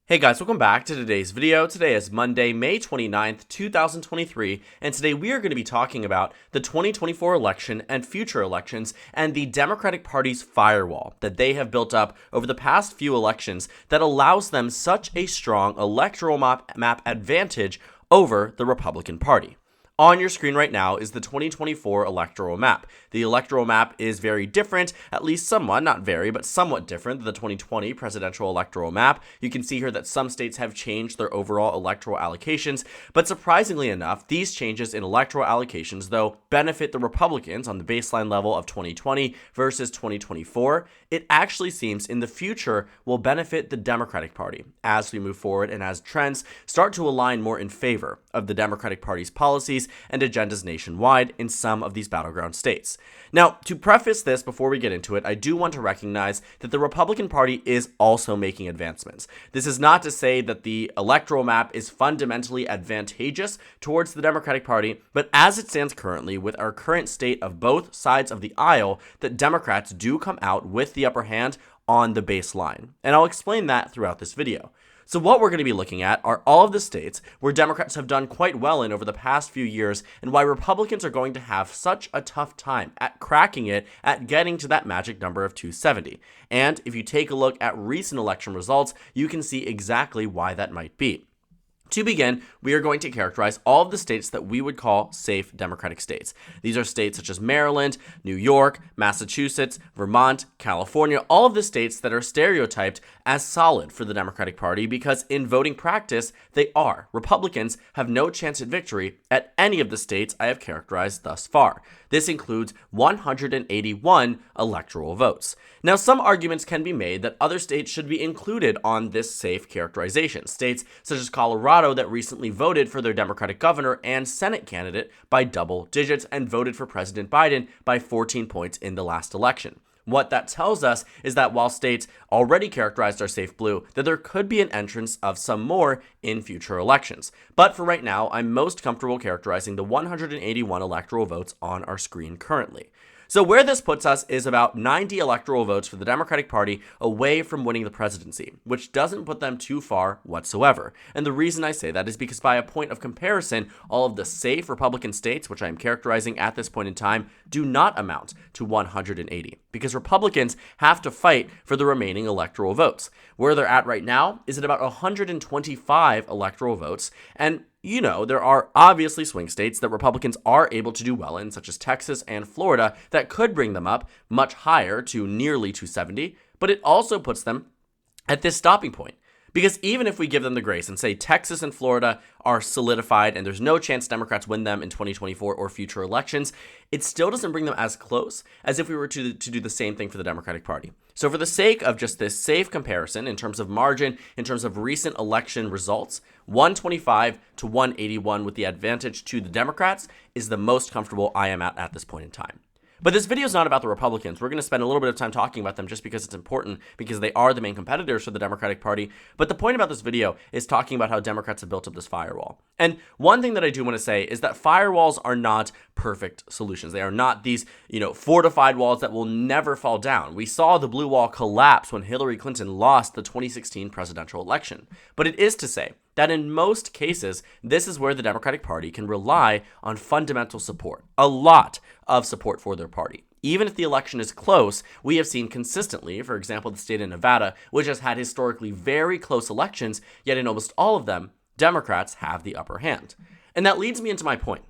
Hey guys, welcome back to today's video. Today is Monday, May 29th, 2023, and today we are going to be talking about the 2024 election and future elections and the Democratic Party's firewall that they have built up over the past few elections that allows them such a strong electoral map advantage over the Republican Party. On your screen right now is the 2024 electoral map. The electoral map is very different, at least somewhat, not very, but somewhat different than the 2020 presidential electoral map. You can see here that some states have changed their overall electoral allocations, but surprisingly enough, these changes in electoral allocations, though, benefit the Republicans on the baseline level of 2020 versus 2024. It actually seems in the future will benefit the Democratic Party as we move forward and as trends start to align more in favor of the Democratic Party's policies and agendas nationwide in some of these battleground states. Now, to preface this before we get into it, I do want to recognize that the Republican Party is also making advancements. This is not to say that the electoral map is fundamentally advantageous towards the Democratic Party, but as it stands currently with our current state of both sides of the aisle, that Democrats do come out with the upper hand on the baseline. And I'll explain that throughout this video. So what we're going to be looking at are all of the states where Democrats have done quite well in over the past few years and why Republicans are going to have such a tough time at cracking it, at getting to that magic number of 270. And if you take a look at recent election results, you can see exactly why that might be. To begin, we are going to characterize all of the states that we would call safe Democratic states. These are states such as Maryland, New York, Massachusetts, Vermont, California, all of the states that are stereotyped as solid for the Democratic Party because in voting practice, they are. Republicans have no chance at victory at any of the states I have characterized thus far. This includes 181 electoral votes. Now, some arguments can be made that other states should be included on this safe characterization. States such as Colorado that recently voted for their Democratic governor and Senate candidate by double digits and voted for President Biden by 14 points in the last election. What that tells us is that while states already characterized are safe blue, that there could be an entrance of some more in future elections. But for right now, I'm most comfortable characterizing the 181 electoral votes on our screen currently. So where this puts us is about 90 electoral votes for the Democratic Party away from winning the presidency, which doesn't put them too far whatsoever. And the reason I say that is because by a point of comparison, all of the safe Republican states, which I am characterizing at this point in time, do not amount to 180, because Republicans have to fight for the remaining electoral votes. Where they're at right now is at about 125 electoral votes, and you know, there are obviously swing states that Republicans are able to do well in, such as Texas and Florida, that could bring them up much higher to nearly 270, but it also puts them at this stopping point. Because even if we give them the grace and say Texas and Florida are solidified and there's no chance Democrats win them in 2024 or future elections, it still doesn't bring them as close as if we were to do the same thing for the Democratic Party. So for the sake of just this safe comparison in terms of margin, in terms of recent election results, 125 to 181 with the advantage to the Democrats is the most comfortable I am at this point in time. But this video is not about the Republicans. We're going to spend a little bit of time talking about them just because it's important, because they are the main competitors for the Democratic Party. But the point about this video is talking about how Democrats have built up this firewall. And one thing that I do want to say is that firewalls are not perfect solutions. They are not these, fortified walls that will never fall down. We saw the blue wall collapse when Hillary Clinton lost the 2016 presidential election. But it is to say that in most cases, this is where the Democratic Party can rely on fundamental support, a lot of support for their party. Even if the election is close, we have seen consistently, for example, the state of Nevada, which has had historically very close elections, yet in almost all of them, Democrats have the upper hand. And that leads me into my point.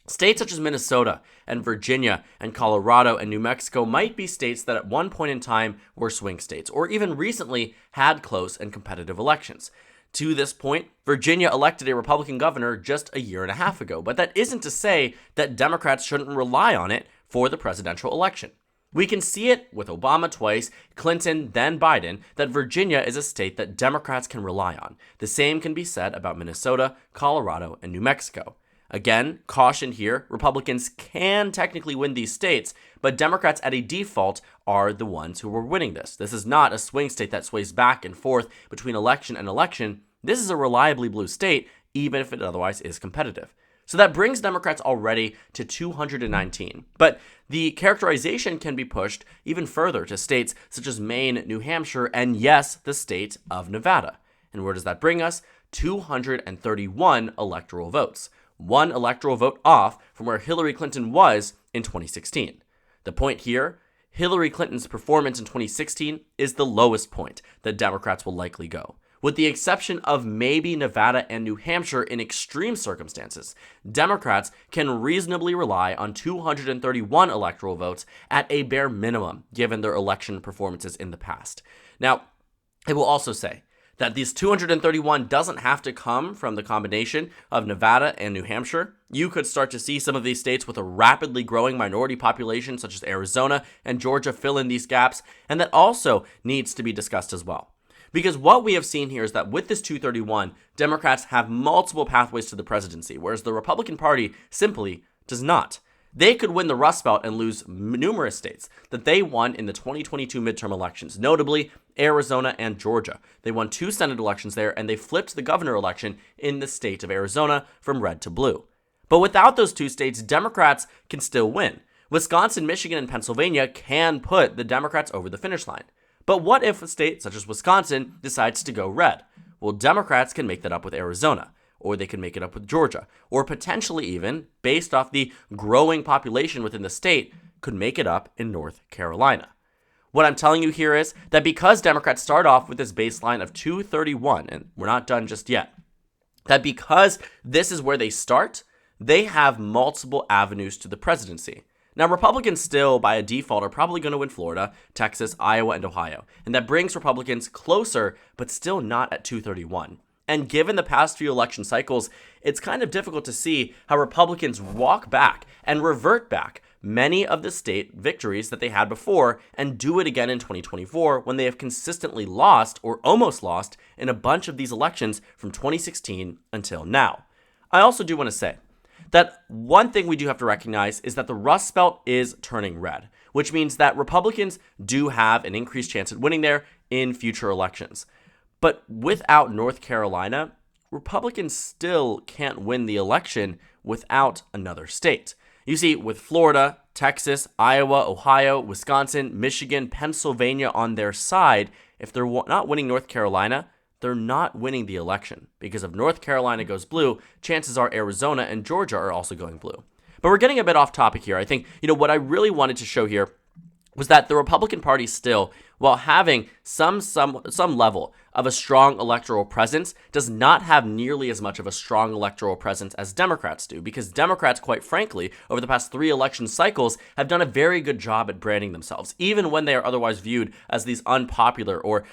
States such as Minnesota and Virginia and Colorado and New Mexico might be states that at one point in time were swing states, or even recently had close and competitive elections. To this point, Virginia elected a Republican governor just a year and a half ago, but that isn't to say that Democrats shouldn't rely on it for the presidential election. We can see it with Obama twice, Clinton, then Biden, that Virginia is a state that Democrats can rely on. The same can be said about Minnesota, Colorado, and New Mexico. Again, caution here, Republicans can technically win these states, but Democrats at a default are the ones who are winning this. This is not a swing state that sways back and forth between election and election. This is a reliably blue state, even if it otherwise is competitive. So that brings Democrats already to 219. But the characterization can be pushed even further to states such as Maine, New Hampshire, and yes, the state of Nevada. And where does that bring us? 231 electoral votes. One electoral vote off from where Hillary Clinton was in 2016. The point here, Hillary Clinton's performance in 2016 is the lowest point that Democrats will likely go. With the exception of maybe Nevada and New Hampshire in extreme circumstances, Democrats can reasonably rely on 231 electoral votes at a bare minimum, given their election performances in the past. Now, I will also say that these 231 doesn't have to come from the combination of Nevada and New Hampshire. You could start to see some of these states with a rapidly growing minority population, such as Arizona and Georgia, fill in these gaps, and that also needs to be discussed as well. Because what we have seen here is that with this 231, Democrats have multiple pathways to the presidency, whereas the Republican Party simply does not. They could win the Rust Belt and lose numerous states that they won in the 2022 midterm elections, notably Arizona and Georgia. They won 2 Senate elections there, and they flipped the governor election in the state of Arizona from red to blue. But without those 2 states, Democrats can still win. Wisconsin, Michigan, and Pennsylvania can put the Democrats over the finish line. But what if a state such as Wisconsin decides to go red? Well, Democrats can make that up with Arizona, or they can make it up with Georgia, or potentially even, based off the growing population within the state, could make it up in North Carolina. What I'm telling you here is that because Democrats start off with this baseline of 231, and we're not done just yet, that because this is where they start, they have multiple avenues to the presidency. Now, Republicans still, by a default, are probably going to win Florida, Texas, Iowa, and Ohio. And that brings Republicans closer, but still not at 231. And given the past few election cycles, it's kind of difficult to see how Republicans walk back and revert back many of the state victories that they had before and do it again in 2024 when they have consistently lost or almost lost in a bunch of these elections from 2016 until now. I also do want to say that one thing we do have to recognize is that the Rust Belt is turning red, which means that Republicans do have an increased chance at winning there in future elections. But without North Carolina, Republicans still can't win the election without another state. You see, with Florida, Texas, Iowa, Ohio, Wisconsin, Michigan, Pennsylvania on their side, if they're not winning North Carolina, they're not winning the election, because if North Carolina goes blue, chances are Arizona and Georgia are also going blue. But we're getting a bit off topic here. I think, what I really wanted to show here was that the Republican Party still, while having some level of a strong electoral presence, does not have nearly as much of a strong electoral presence as Democrats do, because Democrats, quite frankly, over the past 3 election cycles, have done a very good job at branding themselves, even when they are otherwise viewed as these unpopular or,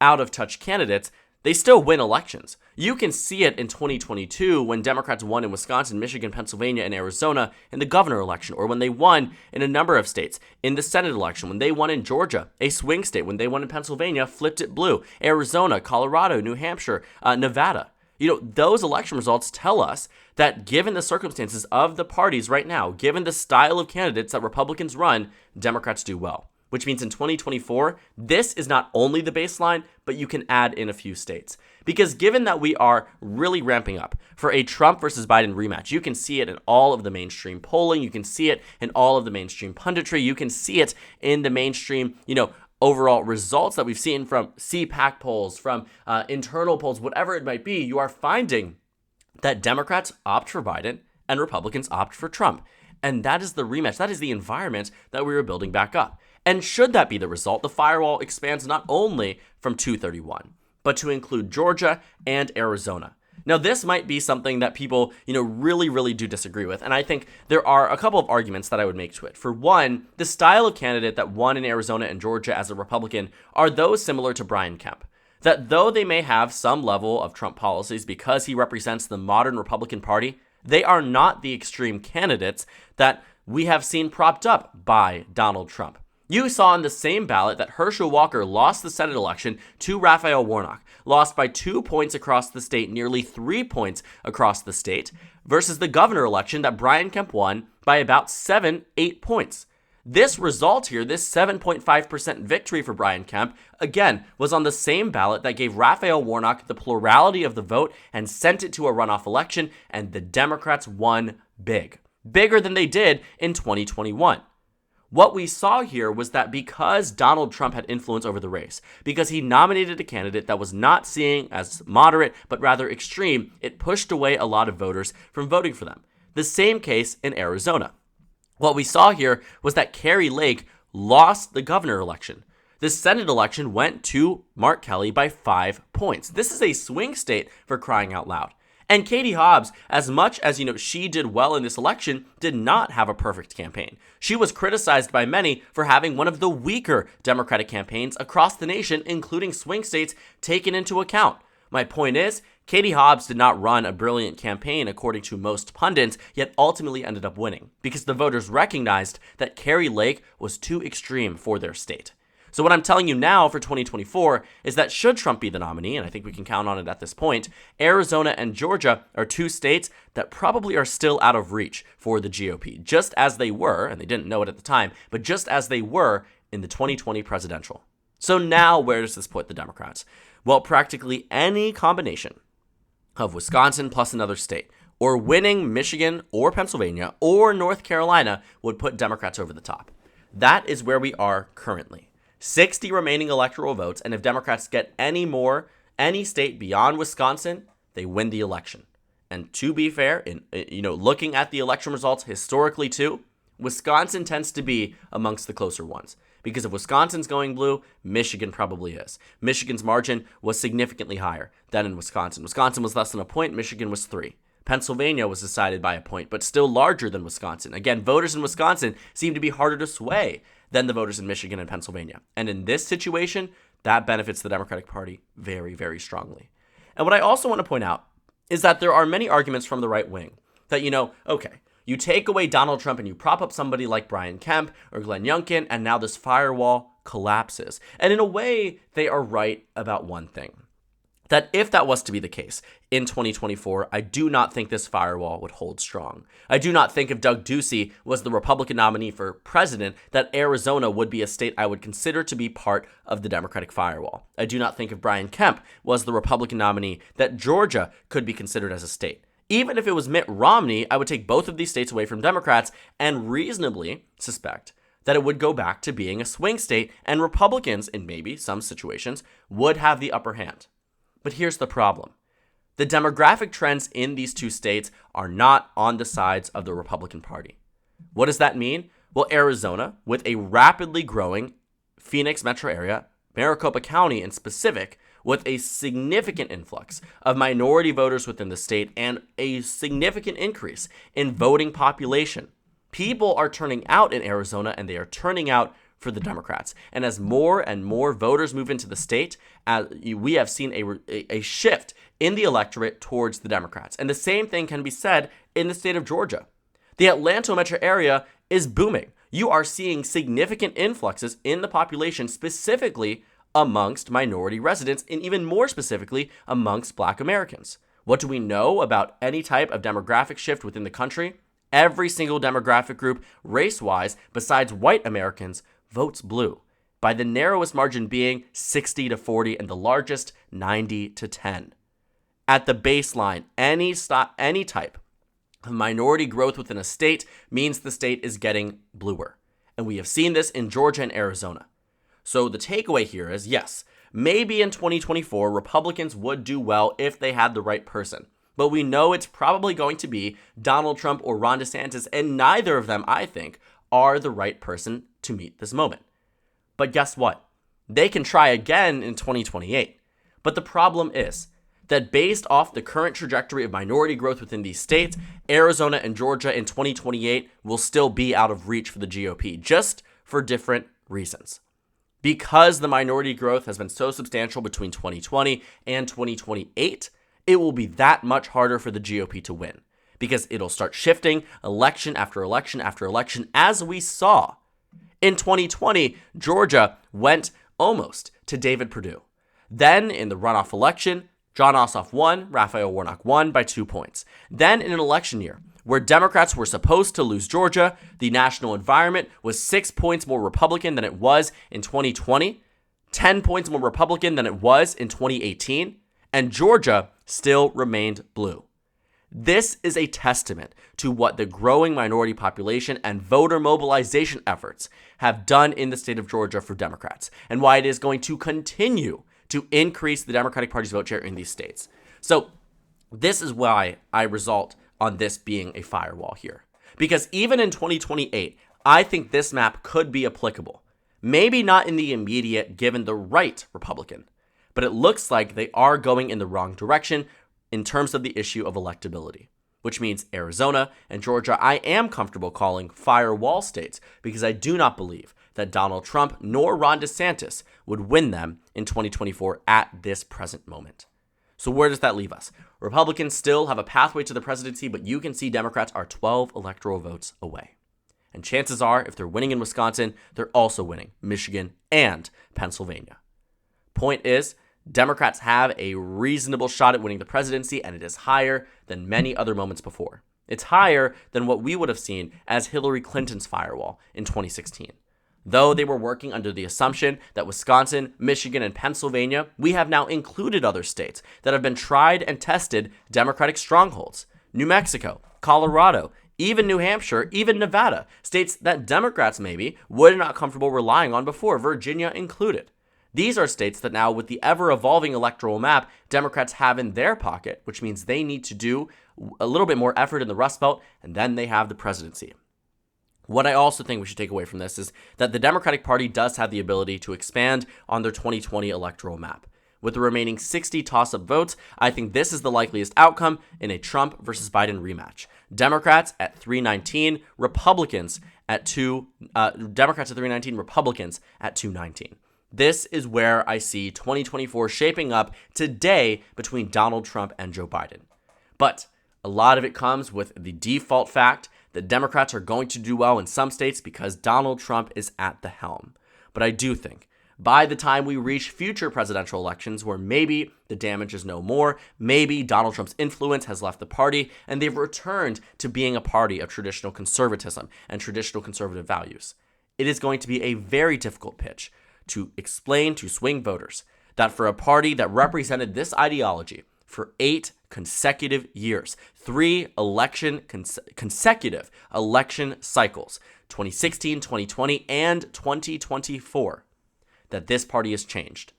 out-of-touch candidates. They still win elections. You can see it in 2022 when Democrats won in Wisconsin, Michigan, Pennsylvania, and Arizona in the governor election, or when they won in a number of states in the Senate election, when they won in Georgia, a swing state, when they won in Pennsylvania, flipped it blue, Arizona, Colorado, New Hampshire, Nevada. Those election results tell us that given the circumstances of the parties right now, given the style of candidates that Republicans run, Democrats do well. Which means in 2024, this is not only the baseline, but you can add in a few states. Because given that we are really ramping up for a Trump versus Biden rematch, you can see it in all of the mainstream polling, you can see it in all of the mainstream punditry, you can see it in the mainstream, overall results that we've seen from CPAC polls, from internal polls, whatever it might be. You are finding that Democrats opt for Biden and Republicans opt for Trump. And that is the rematch. That is the environment that we were building back up. And should that be the result, the firewall expands not only from 231, but to include Georgia and Arizona. Now, this might be something that people, really, really do disagree with. And I think there are a couple of arguments that I would make to it. For one, the style of candidate that won in Arizona and Georgia as a Republican are those similar to Brian Kemp. That though they may have some level of Trump policies because he represents the modern Republican Party, they are not the extreme candidates that we have seen propped up by Donald Trump. You saw on the same ballot that Herschel Walker lost the Senate election to Raphael Warnock, lost by 2 points across the state, nearly 3 points across the state, versus the governor election that Brian Kemp won by about 7-8 points. This result here, this 7.5% victory for Brian Kemp, again, was on the same ballot that gave Raphael Warnock the plurality of the vote and sent it to a runoff election, and the Democrats won big. Bigger than they did in 2021. What we saw here was that because Donald Trump had influence over the race, because he nominated a candidate that was not seen as moderate, but rather extreme, it pushed away a lot of voters from voting for them. The same case in Arizona. What we saw here was that Kari Lake lost the governor election. The Senate election went to Mark Kelly by 5 points. This is a swing state, for crying out loud. And Katie Hobbs, as much as she did well in this election, did not have a perfect campaign. She was criticized by many for having one of the weaker Democratic campaigns across the nation, including swing states, taken into account. My point is, Katie Hobbs did not run a brilliant campaign according to most pundits, yet ultimately ended up winning because the voters recognized that Kari Lake was too extreme for their state. So what I'm telling you now for 2024 is that should Trump be the nominee, and I think we can count on it at this point, Arizona and Georgia are two states that probably are still out of reach for the GOP, just as they were, and they didn't know it at the time, but just as they were in the 2020 presidential. So now where does this put the Democrats? Well, practically any combination of Wisconsin plus another state, or winning Michigan or Pennsylvania or North Carolina would put Democrats over the top. That is where we are currently. 60 remaining electoral votes, and if Democrats get any state beyond Wisconsin, they win the election. And to be fair, looking at the election results historically too, Wisconsin tends to be amongst the closer ones. Because if Wisconsin's going blue, Michigan probably is. Michigan's margin was significantly higher than in Wisconsin. Wisconsin was less than a point, Michigan was 3. Pennsylvania was decided by a point, but still larger than Wisconsin. Again, voters in Wisconsin seem to be harder to sway than the voters in Michigan and Pennsylvania. And in this situation, that benefits the Democratic Party very, very strongly. And what I also want to point out is that there are many arguments from the right wing that, you take away Donald Trump and you prop up somebody like Brian Kemp or Glenn Youngkin, and now this firewall collapses. And in a way, they are right about one thing. That if that was to be the case in 2024, I do not think this firewall would hold strong. I do not think if Doug Ducey was the Republican nominee for president, that Arizona would be a state I would consider to be part of the Democratic firewall. I do not think if Brian Kemp was the Republican nominee, that Georgia could be considered as a state. Even if it was Mitt Romney, I would take both of these states away from Democrats and reasonably suspect that it would go back to being a swing state and Republicans, in maybe some situations, would have the upper hand. But here's the problem. The demographic trends in these two states are not on the sides of the Republican Party. What does that mean? Well, Arizona, with a rapidly growing Phoenix metro area, Maricopa County in specific, with a significant influx of minority voters within the state and a significant increase in voting population. People are turning out in Arizona, and they are turning out for the Democrats. And as more and more voters move into the state, we have seen a shift in the electorate towards the Democrats. And the same thing can be said in the state of Georgia. The Atlanta metro area is booming. You are seeing significant influxes in the population, specifically amongst minority residents, and even more specifically amongst Black Americans. What do we know about any type of demographic shift within the country? Every single demographic group, race-wise, besides white Americans, votes blue, by the narrowest margin being 60-40 and the largest 90-10. At the baseline, any type of minority growth within a state means the state is getting bluer. And we have seen this in Georgia and Arizona. So the takeaway here is, yes, maybe in 2024, Republicans would do well if they had the right person. But we know it's probably going to be Donald Trump or Ron DeSantis, and neither of them, I think, are the right person to meet this moment. But guess what? They can try again in 2028. But the problem is that based off the current trajectory of minority growth within these states, Arizona and Georgia in 2028 will still be out of reach for the GOP, just for different reasons. Because the minority growth has been so substantial between 2020 and 2028, it will be that much harder for the GOP to win. Because it'll start shifting election after election after election, as we saw. In 2020, Georgia went almost to David Perdue. Then, in the runoff election, John Ossoff won, Raphael Warnock won by 2 points. Then, in an election year where Democrats were supposed to lose Georgia, the national environment was 6 points more Republican than it was in 2020, 10 points more Republican than it was in 2018, and Georgia still remained blue. This is a testament to what the growing minority population and voter mobilization efforts have done in the state of Georgia for Democrats, and why it is going to continue to increase the Democratic Party's vote share in these states. So this is why I result on this being a firewall here. Because even in 2028, I think this map could be applicable. Maybe not in the immediate given the right Republican, but it looks like they are going in the wrong direction in terms of the issue of electability, which means Arizona and Georgia I am comfortable calling firewall states because I do not believe that Donald Trump nor Ron DeSantis would win them in 2024 at this present moment. So where does that leave us? Republicans still have a pathway to the presidency, but you can see Democrats are 12 electoral votes away. And chances are, if they're winning in Wisconsin, they're also winning Michigan and Pennsylvania. Point is, Democrats have a reasonable shot at winning the presidency, and it is higher than many other moments before. It's higher than what we would have seen as Hillary Clinton's firewall in 2016. Though they were working under the assumption that Wisconsin, Michigan, and Pennsylvania, we have now included other states that have been tried and tested Democratic strongholds. New Mexico, Colorado, even New Hampshire, even Nevada, states that Democrats maybe were not comfortable relying on before, Virginia included. These are states that now, with the ever-evolving electoral map, Democrats have in their pocket, which means they need to do a little bit more effort in the Rust Belt, and then they have the presidency. What I also think we should take away from this is that the Democratic Party does have the ability to expand on their 2020 electoral map. With the remaining 60 toss-up votes, I think this is the likeliest outcome in a Trump versus Biden rematch. Democrats at 319, Republicans at 219. This is where I see 2024 shaping up today between Donald Trump and Joe Biden. But a lot of it comes with the default fact that Democrats are going to do well in some states because Donald Trump is at the helm. But I do think by the time we reach future presidential elections where maybe the damage is no more, maybe Donald Trump's influence has left the party and they've returned to being a party of traditional conservatism and traditional conservative values, it is going to be a very difficult pitch to explain to swing voters that for a party that represented this ideology for 8 consecutive years, 3 consecutive election cycles, 2016, 2020, and 2024, that this party has changed.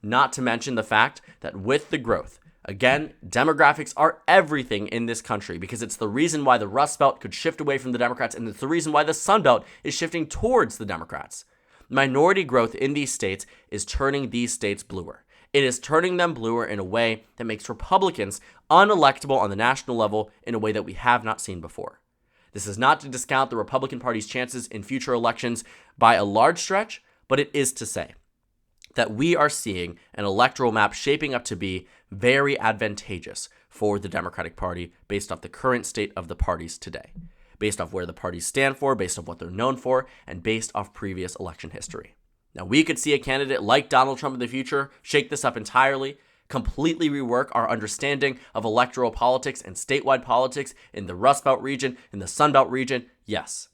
Not to mention the fact that with the growth, again, demographics are everything in this country because it's the reason why the Rust Belt could shift away from the Democrats, and it's the reason why the Sun Belt is shifting towards the Democrats. Minority growth in these states is turning these states bluer. It is turning them bluer in a way that makes Republicans unelectable on the national level in a way that we have not seen before. This is not to discount the Republican Party's chances in future elections by a large stretch, but it is to say that we are seeing an electoral map shaping up to be very advantageous for the Democratic Party based off the current state of the parties today, based off where the parties stand for, based off what they're known for, and based off previous election history. Now, we could see a candidate like Donald Trump in the future shake this up entirely, completely rework our understanding of electoral politics and statewide politics in the Rust Belt region, in the Sun Belt region, yes.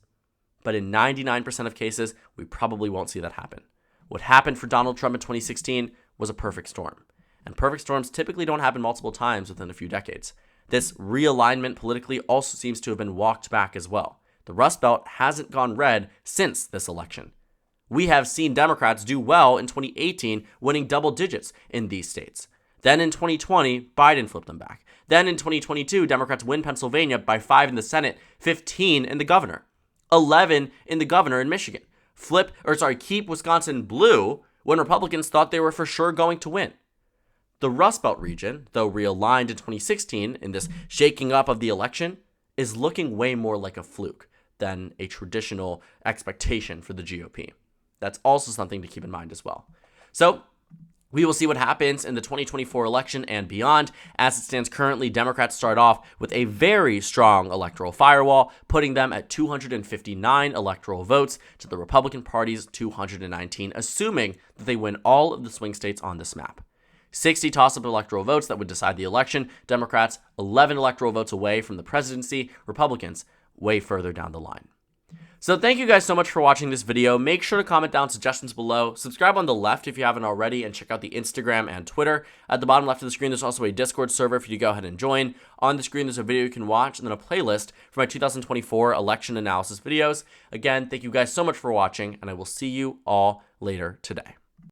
But in 99% of cases, we probably won't see that happen. What happened for Donald Trump in 2016 was a perfect storm. And perfect storms typically don't happen multiple times within a few decades. This realignment politically also seems to have been walked back as well. The Rust Belt hasn't gone red since this election. We have seen Democrats do well in 2018, winning double digits in these states. Then in 2020, Biden flipped them back. Then in 2022, Democrats win Pennsylvania by 5 in the Senate, 15 in the governor, 11 in the governor in Michigan. Keep Wisconsin blue when Republicans thought they were for sure going to win. The Rust Belt region, though realigned in 2016 in this shaking up of the election, is looking way more like a fluke than a traditional expectation for the GOP. That's also something to keep in mind as well. So we will see what happens in the 2024 election and beyond. As it stands currently, Democrats start off with a very strong electoral firewall, putting them at 259 electoral votes to the Republican Party's 219, assuming that they win all of the swing states on this map. 60 toss-up electoral votes that would decide the election. Democrats 11 electoral votes away from the presidency. Republicans way further down the line. So thank you guys so much for watching this video. Make sure to comment down suggestions below. Subscribe on the left if you haven't already, and check out the Instagram and Twitter. At the bottom left of the screen, there's also a Discord server for you to go ahead and join. On the screen, there's a video you can watch, and then a playlist for my 2024 election analysis videos. Again, thank you guys so much for watching, and I will see you all later today.